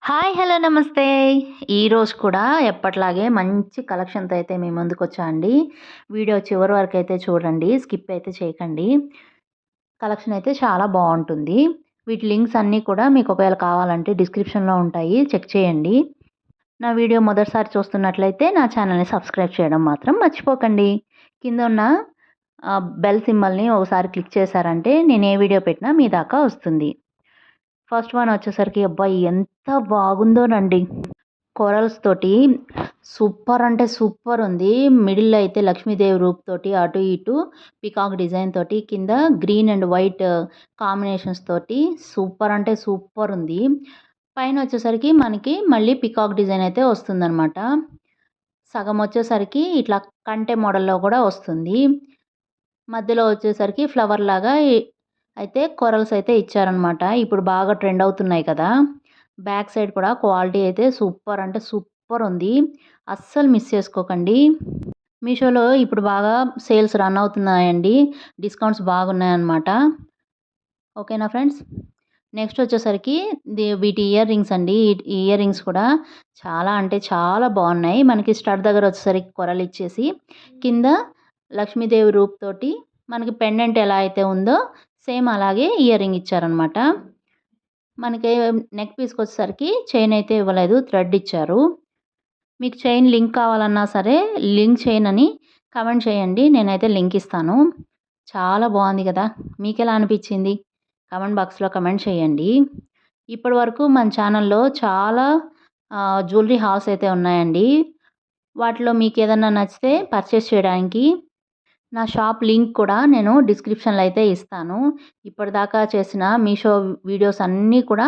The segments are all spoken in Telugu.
హాయ్! హలో! నమస్తే. ఈరోజు కూడా ఎప్పటిలాగే మంచి కలెక్షన్‌తో అయితే మీ ముందుకొచ్చా అండి. వీడియో చివరి వరకైతే చూడండి. స్కిప్ అయితే చేయకండి. కలెక్షన్ అయితే చాలా బావుంటుంది. వీటి లింక్స్ అన్నీ కూడా మీకు ఒకవేళ కావాలంటే డిస్క్రిప్షన్‌లో ఉంటాయి. చెక్ చేయండి. నా వీడియో మొదటిసారి చూస్తున్నట్లయితే నా ఛానల్‌ని సబ్స్క్రైబ్ చేయడం మాత్రం మర్చిపోకండి. కింద ఉన్న బెల్ సింబల్‌ని ఒకసారి క్లిక్ చేశారంటే నేను ఏ వీడియో పెట్టినా మీ దాకా వస్తుంది. ఫస్ట్ వన్ వచ్చేసరికి అబ్బా! ఎంత బాగుందోనండి. కొరల్స్ తోటి సూపర్ అంటే సూపర్ ఉంది. మిడిల్‌లో అయితే లక్ష్మీదేవి రూప్ తోటి అటు ఇటు పీకాక్ డిజైన్ తోటి కింద గ్రీన్ అండ్ వైట్ కాంబినేషన్స్ తోటి సూపర్ అంటే సూపర్ ఉంది. పైన వచ్చేసరికి మనకి మళ్ళీ పీకాక్ డిజైన్ అయితే వస్తుందనమాట. సగం వచ్చేసరికి ఇట్లా కంటె మోడల్‌లో కూడా వస్తుంది. మధ్యలో వచ్చేసరికి ఫ్లవర్ లాగా అయితే కొరల్స్ అయితే ఇచ్చారనమాట. ఇప్పుడు బాగా ట్రెండ్ అవుతున్నాయి కదా! బ్యాక్ సైడ్ కూడా క్వాలిటీ అయితే సూపర్ అంటే సూపర్ ఉంది. అస్సలు మిస్ చేసుకోకండి. మీషోలో ఇప్పుడు బాగా సేల్స్ రన్ అవుతున్నాయండి. డిస్కౌంట్స్ బాగున్నాయన్నమాట. ఓకేనా ఫ్రెండ్స్? నెక్స్ట్ వచ్చేసరికి వీటి ఇయర్ రింగ్స్ అండి. ఈ ఇయర్ రింగ్స్ కూడా చాలా అంటే చాలా బాగున్నాయి. మనకి స్టడ్ దగ్గర వచ్చేసరికి కొరలిచ్చేసి కింద లక్ష్మీదేవి రూప్ తోటి మనకి పెండెంట్ ఎలా అయితే ఉందో సేమ్ అలాగే ఇయర్ రింగ్ ఇచ్చారనమాట. మనకి నెక్ పీస్‌కొచ్చేసరికి చైన్ అయితే ఇవ్వలేదు. థ్రెడ్ ఇచ్చారు. మీకు చైన్ లింక్ కావాలన్నా సరే లింక్ చైన్ అని కామెంట్ చేయండి. నేనైతే లింక్ ఇస్తాను. చాలా బాగుంది కదా! మీకెలా అనిపించింది? కామెంట్ బాక్స్‌లో కామెంట్ చేయండి. ఇప్పటి వరకు మన ఛానల్‌లో చాలా జ్యువెలరీ హాల్స్ అయితే ఉన్నాయండి. వాటిలో మీకేదన్నా నచ్చితే పర్చేస్ చేయడానికి నా షాప్ లింక్ కూడా నేను డిస్క్రిప్షన్‌లో అయితే ఇస్తాను. ఇప్పటిదాకా చేసిన మీషో వీడియోస్ అన్నీ కూడా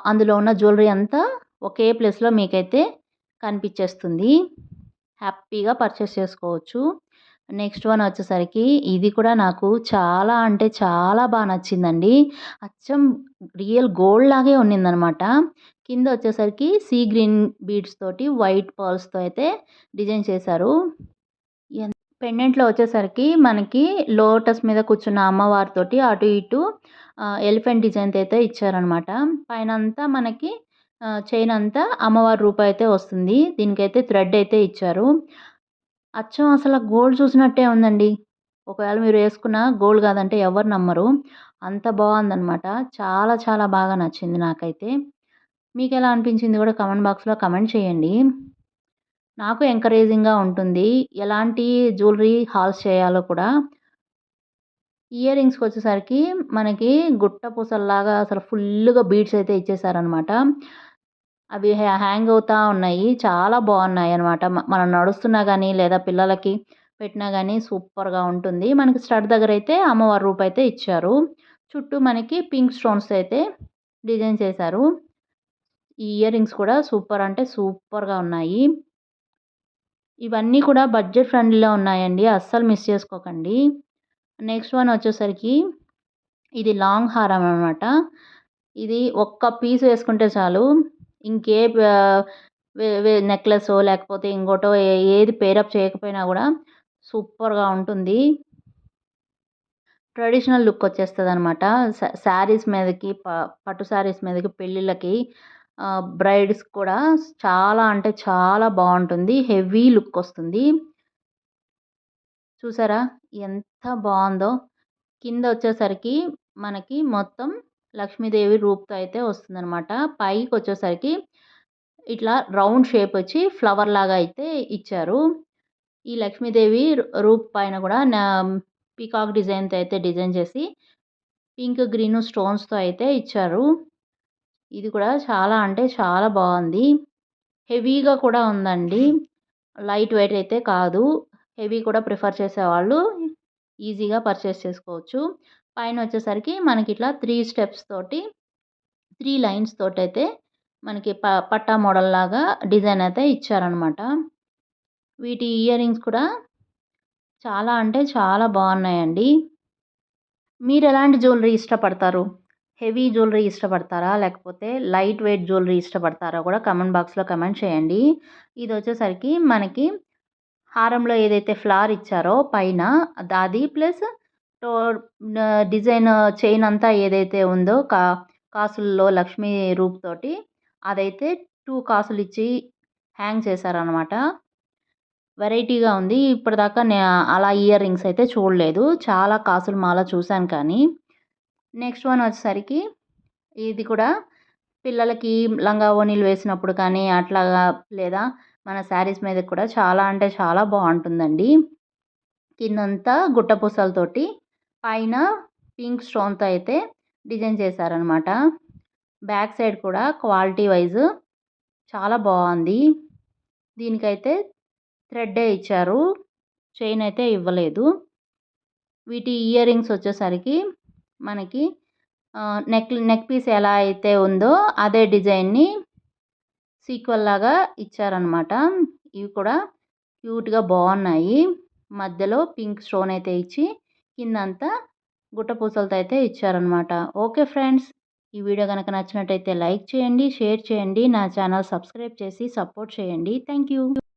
అందులో ఉన్న జ్యువెలరీ అంతా ఒకే ప్లేస్‌లో మీకైతే కనిపించేస్తుంది. హ్యాపీగా పర్చేస్ చేసుకోవచ్చు. నెక్స్ట్ వన్ వచ్చేసరికి ఇది కూడా నాకు చాలా అంటే చాలా నచ్చిందండి. అచ్చం రియల్ గోల్డ్ లాగే ఉన్నిందనమాట. కింద వచ్చేసరికి సీ గ్రీన్ బీడ్స్ తోటి వైట్ పర్ల్స్‌తో అయితే డిజైన్ చేశారు. పెండెంట్‌లో వచ్చేసరికి మనకి లోటస్ మీద కూర్చున్న అమ్మవారితోటి అటు ఇటు ఎలిఫెంట్ డిజైన్‌తో అయితే ఇచ్చారనమాట. పైనంతా మనకి చైన్ అంతా అమ్మవారి రూపం అయితే వస్తుంది. దీనికైతే థ్రెడ్ అయితే ఇచ్చారు. అచ్చం అసల గోల్డ్ చూసినట్టే ఉందండి. ఒకవేళ మీరు వేసుకున్న గోల్డ్ కాదంటే ఎవరు నమ్మరు. అంత బాగుందనమాట. చాలా చాలా బాగా నచ్చింది నాకైతే. మీకెలా అనిపించింది కూడా కామెంట్ బాక్స్‌లో కామెంట్ చేయండి. నాకు ఎంకరేజింగ్‌గా ఉంటుంది. ఎలాంటి జ్యువెలరీ హాల్స్ చేయాలో కూడా. ఇయర్ రింగ్స్‌కొచ్చేసరికి మనకి గుట్ట పూసల్లాగా అసలు ఫుల్లుగా బీడ్స్ అయితే ఇచ్చేసారనమాట. అవి హ్యాంగ్ అవుతా ఉన్నాయి. చాలా బాగున్నాయనమాట. మనం నడుస్తున్నా గానీ, లేదా పిల్లలకి పెట్టినా గానీ సూపర్‌గా ఉంటుంది. మనకి స్టడ్ దగ్గరైతే అమ్మవారి రూపైతే ఇచ్చారు. చుట్టూ మనకి పింక్ స్టోన్స్ అయితే డిజైన్ చేశారు. ఈ ఇయర్ రింగ్స్ కూడా సూపర్ అంటే సూపర్‌గా ఉన్నాయి. ఇవన్నీ కూడా బడ్జెట్ ఫ్రెండ్లీలో ఉన్నాయండి. అస్సలు మిస్ చేసుకోకండి. నెక్స్ట్ వన్ వచ్చేసరికి ఇది లాంగ్ హారం అనమాట. ఇది ఒక్క పీస్ వేసుకుంటే చాలు. ఇంకే నెక్లెసో లేకపోతే ఇంకోటో ఏది పేరప్ చేయకపోయినా గూడా సూపర్‌గా ఉంటుంది. Traditional look వచ్చేస్తదనమాట. శారీస్ మీదకి పట్టు శారీస్ మీదకి పెళ్ళిళ్ళకి బ్రైడ్స్ కూడా చాలా అంటే చాలా బావుంటుంది. హెవీ లుక్ వస్తుంది. చూసారా ఎంత బావుందో! కిందొచ్చేసరికి మనకి మొత్తం లక్ష్మీదేవి రూప్‌తో అయితే వస్తుందనమాట. పైకొచ్చేసరికి ఇట్లా రౌండ్ షేప్ వచ్చి ఫ్లవర్ లాగా అయితే ఇచ్చారు. ఈ లక్ష్మీదేవి రూప్ పైన గూడా పీకాక్ డిజైన్‌తో అయితే డిజైన్ చేసి పింక్, గ్రీను స్టోన్స్‌తో అయితే ఇచ్చారు. ఇది కూడా చాలా అంటే చాలా బావుంది. హెవీగా కూడా ఉందండి. లైట్ వెయిట్ అయితే కాదు. హెవీ కూడా ప్రిఫర్ చేసేవాళ్ళు ఈజీగా పర్చేస్ చేసుకోవచ్చు. పైనొచ్చేసరికి మనకిట్లా 3 స్టెప్స్ తోటి 3 లైన్స్ తోటైతే మనకి పట్టా మోడల్‌లాగా డిజైన్ అయితే ఇచ్చారనమాట. వీటి ఇయర్ రింగ్స్ కూడా చాలా అంటే చాలా బావున్నాయండి. మీరెలాంటి జ్యువెలరీ ఇష్టపడతారు? హెవీ జ్యువెలరీ ఇష్టపడతారా? లేకపోతే లైట్ వెయిట్ జ్యువెలరీ ఇష్టపడతారా కూడా కామెంట్ బాక్స్‌లో కామెంట్ చేయండి. ఇదొచ్చేసరికి మనకి హారంలో ఏదైతే ఫ్లవర్ ఇచ్చారో పైన అది ప్లస్ టో డిజైన్ చైన్ అంతా ఏదైతే ఉందో కాసుల్లో లక్ష్మీ రూప్ తోటి అదైతే 2 కాసులిచ్చి హ్యాంగ్ చేశారనమాట. వెరైటీగా ఉంది. ఇప్పటిదాకా అలా ఇయర్ రింగ్స్ అయితే చూడలేదు. చాలా కాసుల మాల చూశాను కానీ. నెక్స్ట్ వన్ వచ్చేసరికి ఇది కూడా పిల్లలకి లంగా ఓణీలు వేసినప్పుడు కానీ అట్లాగా లేదా మన శారీస్ మీదకి కూడా చాలా అంటే చాలా బాగుంటుందండి. కిందంతా గుట్ట పూసలతోటి పైన పింక్ స్టోన్‌తో అయితే డిజైన్ చేశారనమాట. బ్యాక్ సైడ్ కూడా క్వాలిటీ వైజ్ చాలా బాగుంది. దీనికైతే థ్రెడ్డే ఇచ్చారు. చైన్ అయితే ఇవ్వలేదు. వీటి ఇయర్ రింగ్స్ వచ్చేసరికి మనకి నెక్ పీస్ ఎలా అయితే ఉందో అదే డిజైన్‌ని సీక్వెల్ లాగా ఇచ్చారనమాట. ఇవి కూడా క్యూట్‌గా బాగున్నాయి. మధ్యలో పింక్ స్టోన్ అయితే ఇచ్చి కిందంతా గుట్ట పూసలతో అయితే ఇచ్చారనమాట. Okay friends. ఈ వీడియో గనక నచ్చినట్టయితే లైక్ చేయండి, షేర్ చేయండి. నా ఛానల్ సబ్స్క్రైబ్ చేసి సపోర్ట్ చేయండి. Thank you.